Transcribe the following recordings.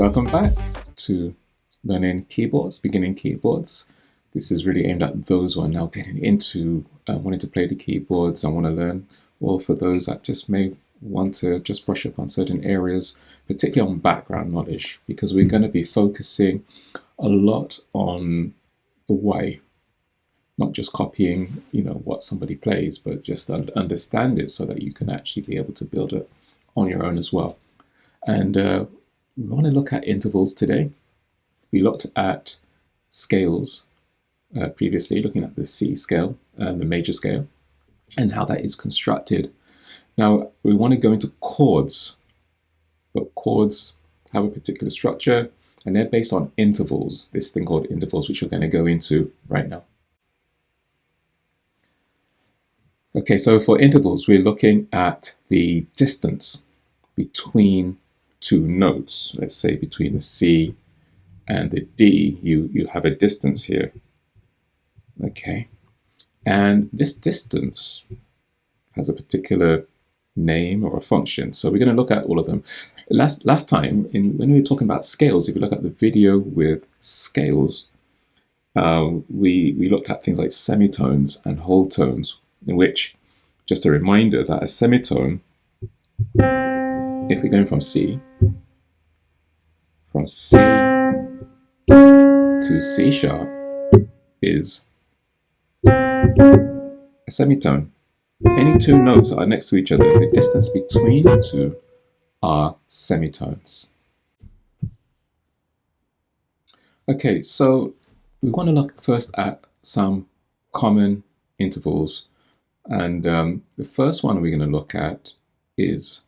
Welcome back to learning keyboards, beginning keyboards. This is really aimed at those who are now getting into wanting to play the keyboards and want to learn, or for those that just may want to just brush up on certain areas, particularly on background knowledge, because we're going to be focusing a lot on the why, not just copying, what somebody plays, but just understand it so that you can actually be able to build it on your own as well. And we want to look at intervals today. We looked at scales previously, looking at the C scale and the major scale and how that is constructed. Now we want to go into chords, but chords have a particular structure and they're based on intervals, this thing called intervals, which we're going to go into right now. Okay, so for intervals, we're looking at the distance between two notes. Let's say between the C and the D, you have a distance here. Okay, and this distance has a particular name or a function. So we're going to look at all of them. Last time, when we were talking about scales, if you look at the video with scales, we looked at things like semitones and whole tones, in which, just a reminder that a semitone, if we're going from C to C sharp, is a semitone. Any two notes that are next to each other, the distance between the two are semitones. Okay, so we want to look first at some common intervals. And the first one we're going to look at is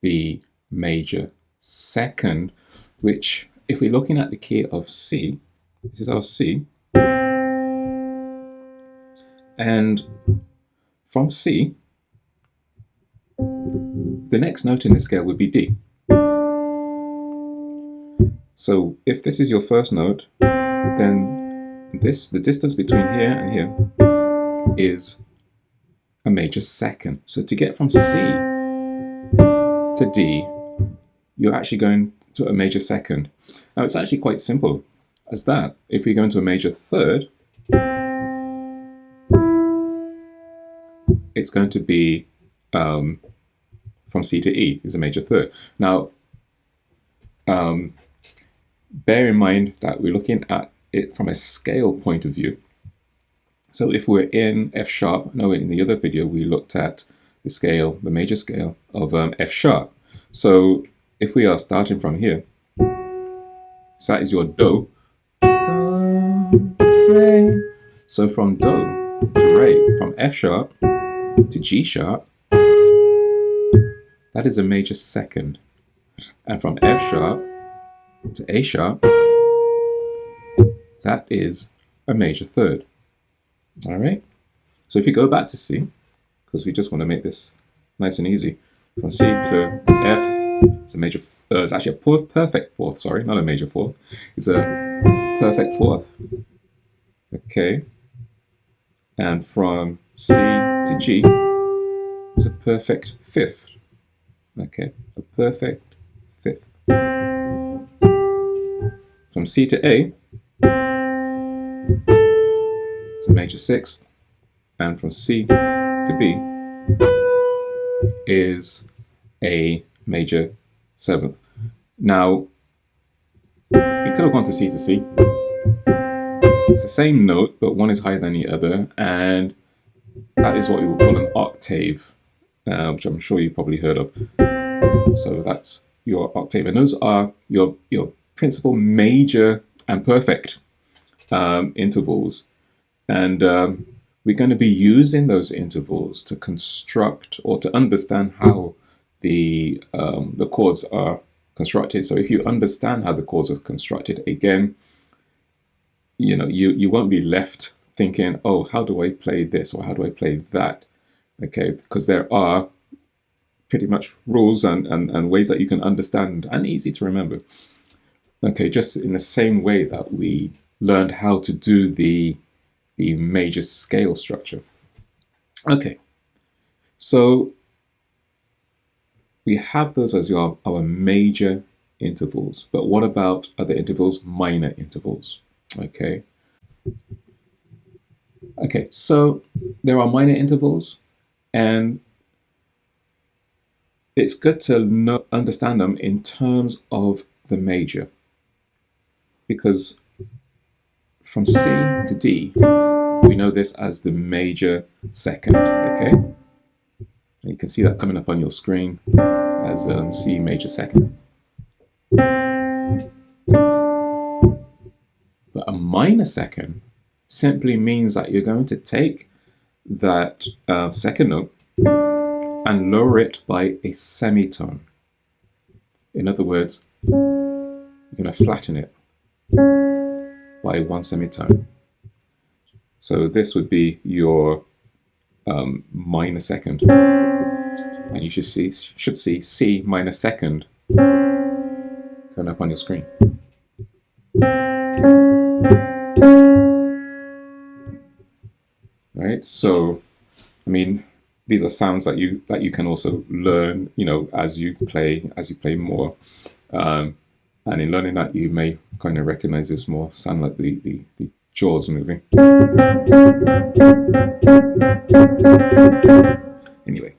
the major second, which, if we're looking at the key of C, this is our C, and from C, the next note in the scale would be D. So if this is your first note, then the distance between here and here is a major second. So to get from C to D, you're actually going to a major second. Now it's actually quite simple as that. If we go into a major third, it's going to be from C to E is a major third. Now, bear in mind that we're looking at it from a scale point of view. So if we're in F sharp, no, in the other video we looked at the scale, the major scale of F sharp. So if we are starting from here, so that is your do, re. So from do to re, from F sharp to G sharp, that is a major second. And from F sharp to A sharp, that is a major third. All right. So if you go back to C, because we just want to make this nice and easy, from C to F, it's a major. It's actually a perfect fourth. Sorry, not a major fourth. It's a perfect fourth. Okay. And from C to G, it's a perfect fifth. Okay, a perfect fifth. From C to A, it's a major sixth, and from C to B is a major seventh. Now, you could have gone to C to C. It's the same note, but one is higher than the other, and that is what we would call an octave, which I'm sure you've probably heard of. So that's your octave, and those are your principal major and perfect intervals. And we're going to be using those intervals to construct or to understand how the chords are constructed. So if you understand how the chords are constructed, again, you won't be left thinking, oh, how do I play this or how do I play that? Okay, because there are pretty much rules and ways that you can understand and easy to remember. Okay, just in the same way that we learned how to do the major scale structure. Okay, so we have those as our major intervals. But what about other intervals? Minor intervals. Okay. Okay, so there are minor intervals, and it's good to understand them in terms of the major, because from C to D, we know this as the major second, okay? And you can see that coming up on your screen as C major second. But a minor second simply means that you're going to take that second note and lower it by a semitone. In other words, you're going to flatten it by one semitone. So this would be your minor second, and you should see C minor second coming up on your screen. Right. So, I mean, these are sounds that you can also learn, you know, as you play more, and in learning that you may kind of recognize this more. Sound like the jaws moving. Anyway,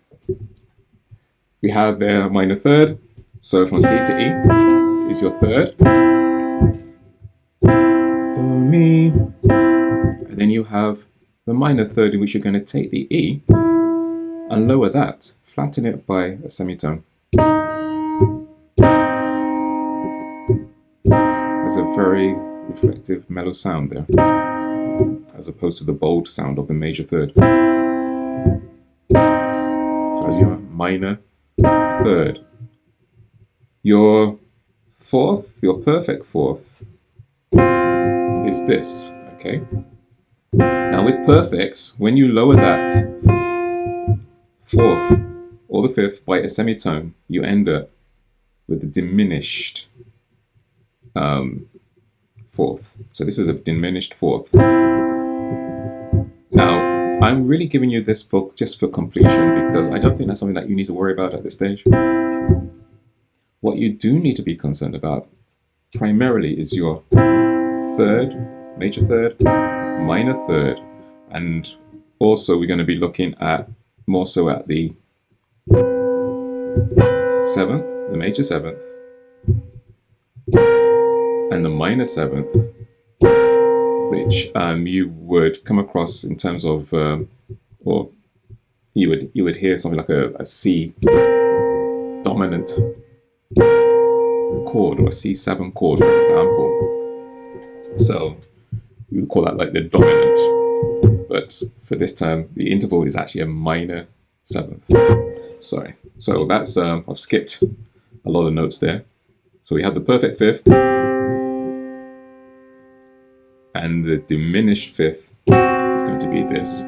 we have the minor third. So from C to E is your third. Do, mi. And then you have the minor third, in which you're going to take the E and lower that, flatten it by a semitone. There's a very reflective, mellow sound there, as opposed to the bold sound of the major third. So as your minor third. Your fourth, your perfect fourth, is this, okay? Now with perfects, when you lower that fourth or the fifth by a semitone, you end up with the diminished fourth. So this is a diminished fourth. Now, I'm really giving you this book just for completion, because I don't think that's something that you need to worry about at this stage. What you do need to be concerned about primarily is your third, major third, minor third, and also we're going to be looking at more so at the seventh, the major seventh, and the minor seventh, which you would come across in terms of, or you would hear something like a C dominant chord, or a C7 chord, for example. So we would call that like the dominant, but for this term, the interval is actually a minor seventh. Sorry. So that's I've skipped a lot of notes there. So we have the perfect fifth and the diminished fifth is going to be this.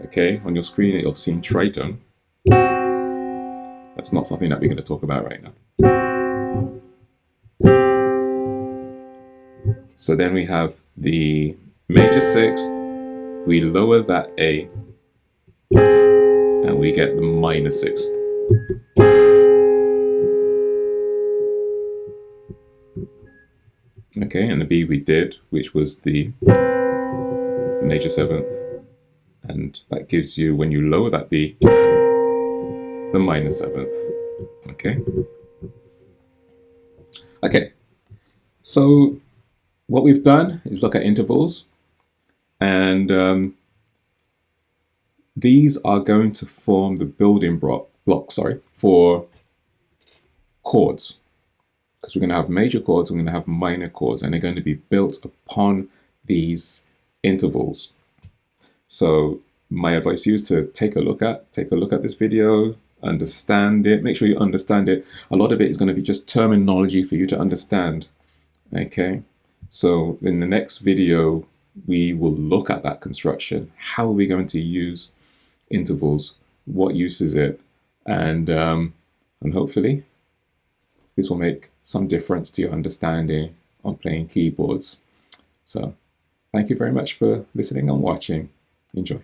Okay, on your screen you'll see tritone. That's not something that we're going to talk about right now. So then we have the major sixth, we lower that A, and we get the minor sixth. Okay, and the B we did, which was the major seventh, and that gives you, when you lower that B, the minor seventh. Okay. Okay. So what we've done is look at intervals, and these are going to form the building block for chords, because we're going to have major chords, we're going to have minor chords, and they're going to be built upon these intervals. So my advice to you is to take a look at this video, understand it, make sure you understand it. A lot of it is going to be just terminology for you to understand. Okay, so in the next video we will look at that construction. How are we going to use intervals? What use is it? And hopefully this will make some difference to your understanding on playing keyboards. So thank you very much for listening and watching. Enjoy.